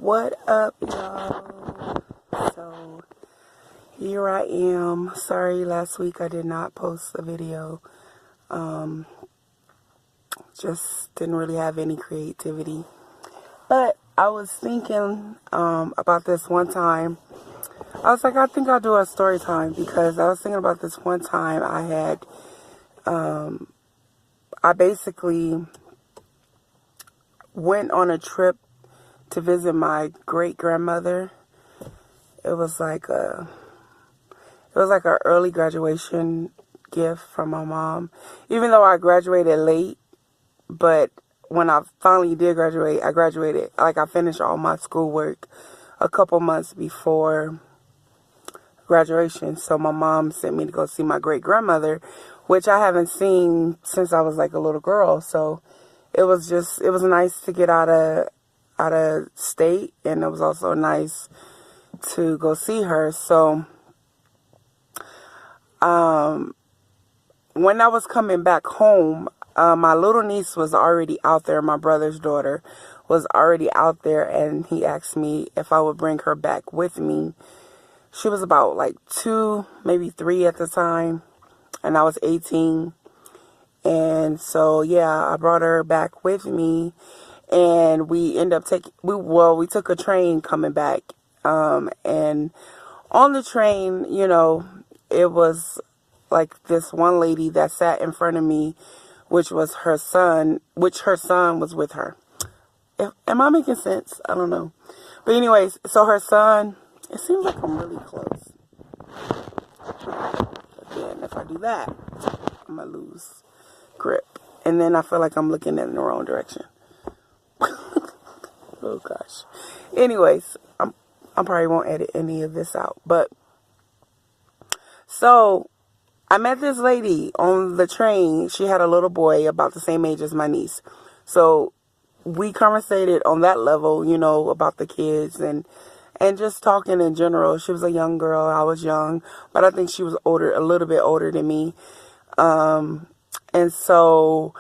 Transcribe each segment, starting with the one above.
What up, y'all? So, here I am. Sorry, last week I did not post a video. Just didn't really have any creativity. But I was thinking about this one time. I was like, I think I'll do a story time because I was thinking about this one time I had, I basically went on a trip to visit my great-grandmother. It was like a early graduation gift from my mom. Even though I graduated late, but when I finally did graduate, I finished all my schoolwork a couple months before graduation. So my mom sent me to go see my great-grandmother, which I haven't seen since I was like a little girl. So it was nice to get out of state, and it was also nice to go see her. So when I was coming back home, my little niece was already out there. My brother's daughter was already out there, and he asked me if I would bring her back with me. She was about like 2, maybe 3 at the time, and I was 18. And so, yeah, I brought her back with me, and we ended up we took a train coming back. And on the train, it was like this one lady that sat in front of me, which her son was with her. Am I making sense? I don't know. But anyways, so her son, it seems like I'm really close. Again, if I do that, I'm going to lose grip. And then I feel like I'm looking in the wrong direction. Oh gosh. Anyways, I probably won't edit any of this out. But so I met this lady on the train. She had a little boy about the same age as my niece. So we conversated on that level, about the kids and just talking in general. She was a young girl. I was young, but I think she was a little bit older than me. And so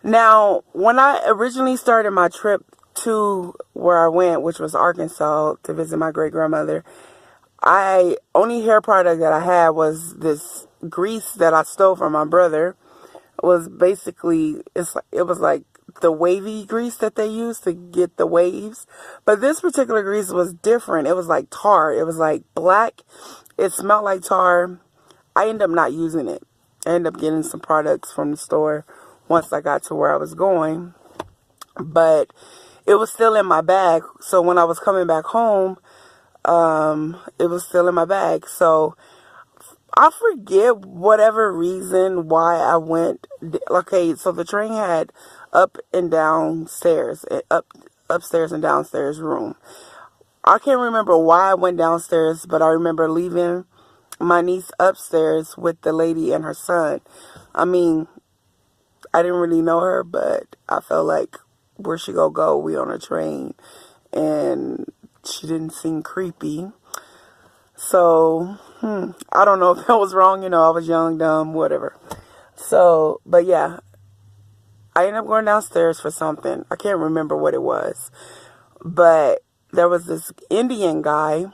now when I originally started my trip to where I went, which was Arkansas, to visit my great-grandmother, only hair product that I had was this grease that I stole from my brother. It was basically, it was like the wavy grease that they use to get the waves. But this particular grease was different. It was like tar. It was like black. It smelled like tar. I ended up not using it. I ended up getting some products from the store once I got to where I was going. But it was still in my bag. So when I was coming back home, it was still in my bag. So I forget whatever reason why I went. Okay, so the train had up and down stairs, upstairs and downstairs room. I can't remember why I went downstairs, but I remember leaving my niece upstairs with the lady and her son. I mean, I didn't really know her, but I felt like, where she go? We on a train, and she didn't seem creepy. So, I don't know if that was wrong. I was young, dumb, whatever. So, but yeah, I ended up going downstairs for something. I can't remember what it was. But there was this Indian guy.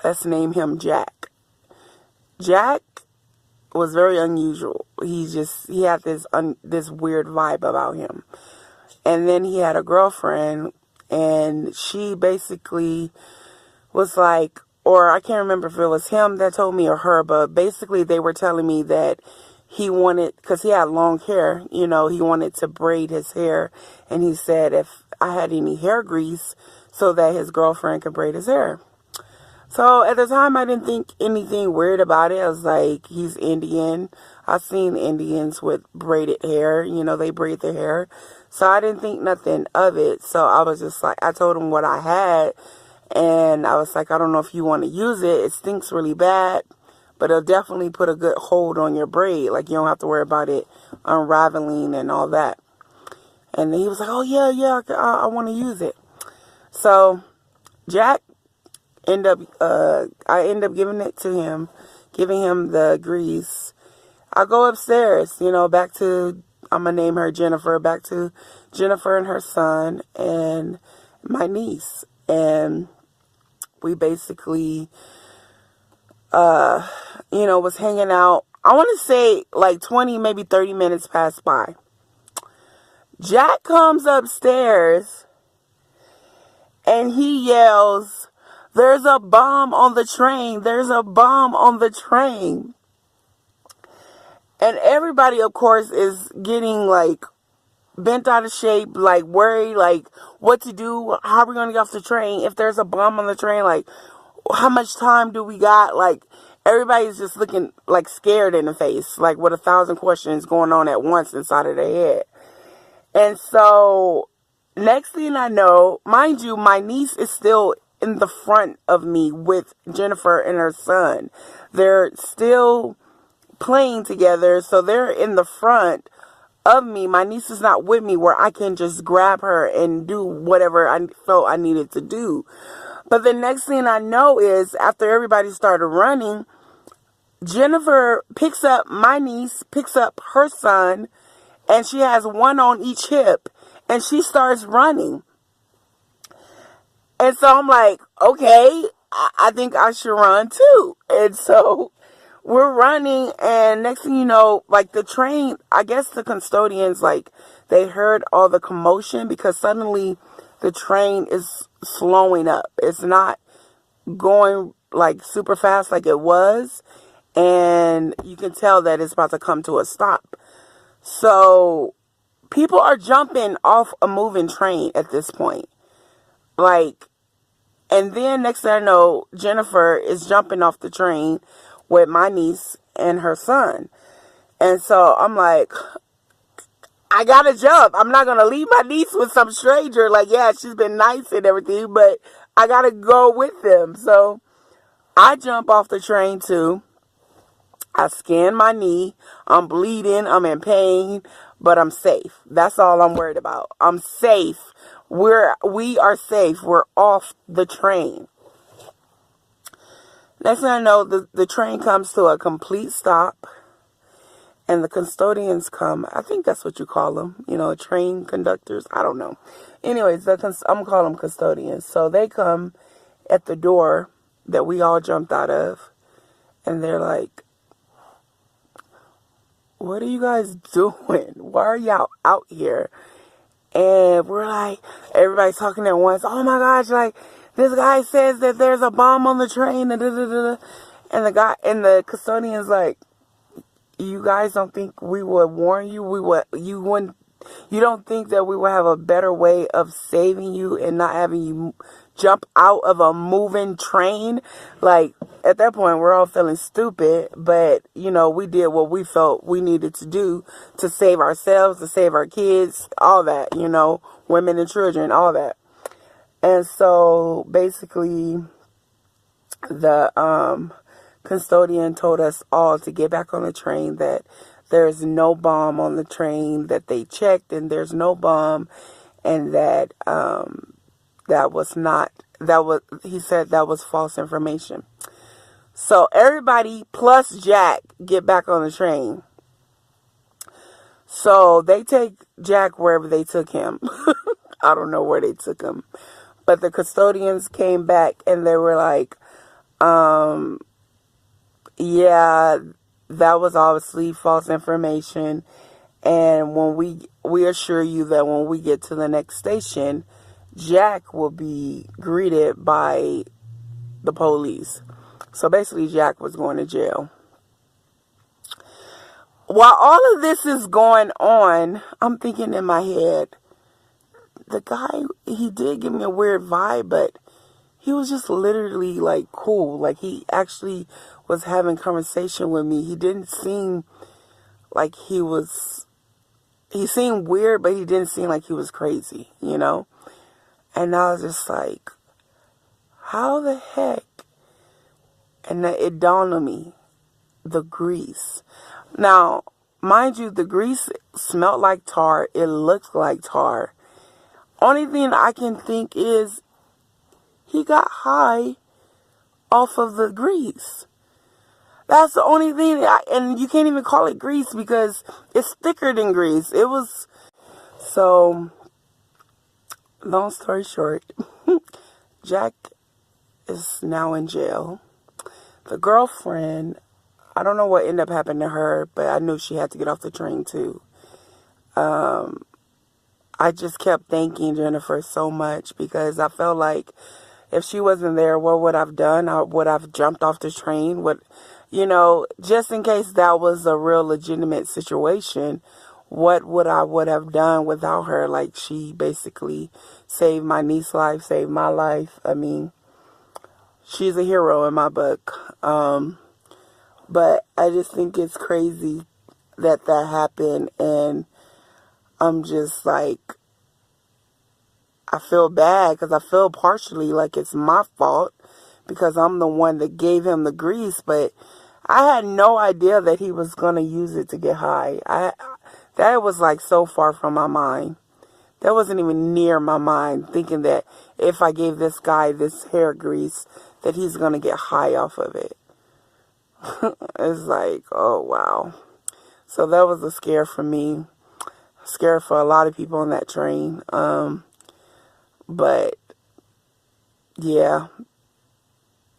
Let's name him Jack. Jack was very unusual. He had this weird vibe about him. And then he had a girlfriend, and she basically was like, or I can't remember if it was him that told me or her, but basically they were telling me that he wanted, because he had long hair, he wanted to braid his hair. And he said if I had any hair grease so that his girlfriend could braid his hair. So at the time, I didn't think anything weird about it. I was like, he's Indian. I've seen Indians with braided hair. They braid their hair. So I didn't think nothing of it. So I was just like, I told him what I had. And I was like, I don't know if you want to use it. It stinks really bad, but it'll definitely put a good hold on your braid. Like, you don't have to worry about it unraveling and all that. And then he was like, oh, yeah, I want to use it. So Jack I end up giving it to him, giving him the grease. I go upstairs, back to, I'm going to name her Jennifer, back to Jennifer and her son and my niece. And we basically, was hanging out. I want to say like 20, maybe 30 minutes passed by. Jack comes upstairs and he yells, "There's a bomb on the train. There's a bomb on the train." And everybody, of course, is getting like bent out of shape, like worried, like what to do. How are we going to get off the train? If there's a bomb on the train, like how much time do we got? Like everybody's just looking like scared in the face, like with 1,000 questions going on at once inside of their head. And so next thing I know, mind you, my niece is still in the front of me with Jennifer and her son. They're still playing together, so they're in the front of me. My niece is not with me where I can just grab her and do whatever I felt I needed to do. But the next thing I know is, after everybody started running, Jennifer picks up my niece, picks up her son, and she has one on each hip, and she starts running. And so I'm like, okay, I think I should run too. And so we're running, and next thing you know, like the train, I guess the custodians, like, they heard all the commotion because suddenly the train is slowing up. It's not going like super fast like it was, and you can tell that it's about to come to a stop. So people are jumping off a moving train at this point. Like, and then next thing I know, Jennifer is jumping off the train with my niece and her son. And so I'm like, I gotta jump. I'm not gonna leave my niece with some stranger. Like, yeah, she's been nice and everything, but I gotta go with them. So I jump off the train too. I scan my knee. I'm bleeding. I'm in pain, but I'm safe. That's all I'm worried about. I'm safe. We are safe. We're off the train. Next thing I know, the train comes to a complete stop, and the custodians come. I think that's what you call them. Train conductors. I don't know. Anyways, I'm going to call them custodians. So they come at the door that we all jumped out of, and they're like, "What are you guys doing? Why are y'all out here?" And we're like, everybody's talking at once. "Oh my gosh, like, this guy says that there's a bomb on the train." And the custodian's like, "You guys don't think we would warn you? You don't think that we would have a better way of saving you and not having you jump out of a moving train?" Like, at that point, we're all feeling stupid, but, we did what we felt we needed to do to save ourselves, to save our kids, all that, women and children, all that. And so, basically, the custodian told us all to get back on the train, that there's no bomb on the train, that they checked and there's no bomb, and that he said that was false information. So everybody plus Jack get back on the train. So they take Jack wherever they took him. I don't know where they took him. But the custodians came back and they were like, yeah, that was obviously false information. And when we assure you that when we get to the next station, Jack will be greeted by the police. So basically, Jack was going to jail. While all of this is going on, I'm thinking in my head, the guy, he did give me a weird vibe, but he was just literally like cool. Like, he actually was having conversation with me. He didn't seem like he seemed weird, but he didn't seem like he was crazy, And I was just like, how the heck? And it dawned on me, the grease. Now, mind you, the grease smelled like tar. It looked like tar. Only thing I can think is he got high off of the grease. That's the only thing. And you can't even call it grease because it's thicker than grease. It was. So, long story short, Jack is now in jail. The girlfriend, I don't know what ended up happening to her, but I knew she had to get off the train too. I just kept thanking Jennifer so much because I felt like if she wasn't there, what would I've done? I would have jumped off the train. Just in case that was a real legitimate situation, what would have done without her? Like, she basically saved my niece's life, saved my life. I mean, she's a hero in my book. But I just think it's crazy that happened, and I'm just like, I feel bad because I feel partially like it's my fault because I'm the one that gave him the grease, but I had no idea that he was going to use it to get high. That was like so far from my mind. That wasn't even near my mind, thinking that if I gave this guy this hair grease, that he's going to get high off of it. It's like, oh, wow. So that was a scare for me. Scare for a lot of people on that train. But yeah,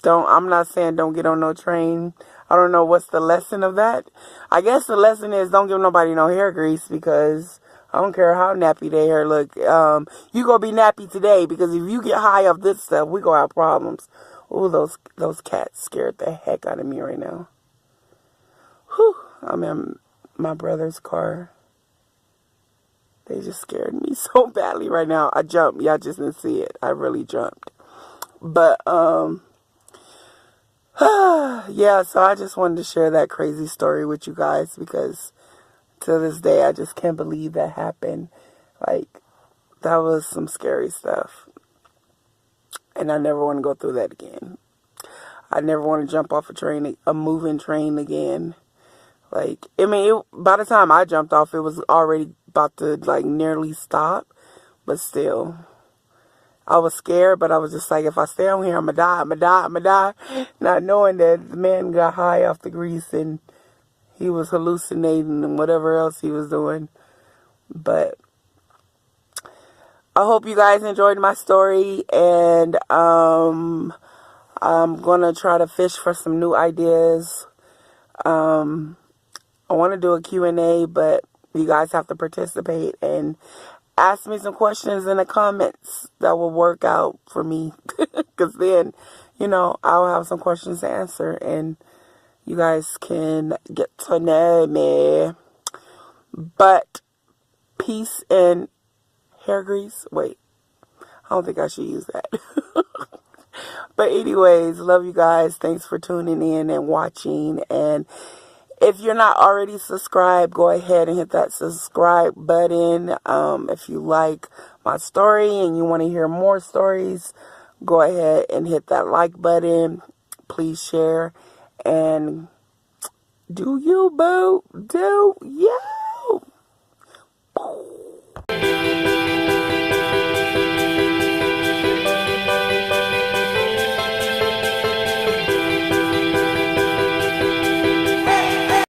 I'm not saying don't get on no train. I don't know what's the lesson of that. I guess the lesson is don't give nobody no hair grease, because I don't care how nappy their hair look. You gonna be nappy today, because if you get high off this stuff, we gonna have problems. Ooh, those cats scared the heck out of me right now. Whew, I'm in my brother's car. They just scared me so badly right now. I jumped. Y'all just didn't see it. I really jumped. But, yeah, so I just wanted to share that crazy story with you guys, because to this day, I just can't believe that happened. Like, that was some scary stuff. And I never want to go through that again. I never want to jump off a moving train again. Like, I mean, by the time I jumped off, it was already about to, like, nearly stop. But still, I was scared, but I was just like, if I stay on here, I'm going to die. Not knowing that the man got high off the grease and he was hallucinating and whatever else he was doing. But I hope you guys enjoyed my story, and I'm going to try to fish for some new ideas. I want to do a Q&A, but you guys have to participate and ask me some questions in the comments that will work out for me. Because then, I'll have some questions to answer and you guys can get to know me. But peace and hair grease. Wait, I don't think I should use that. But anyways, love you guys. Thanks for tuning in and watching. And if you're not already subscribed, go ahead and hit that subscribe button. If you like my story and you want to hear more stories, go ahead and hit that like button. Please share. And do you, boo? Do you?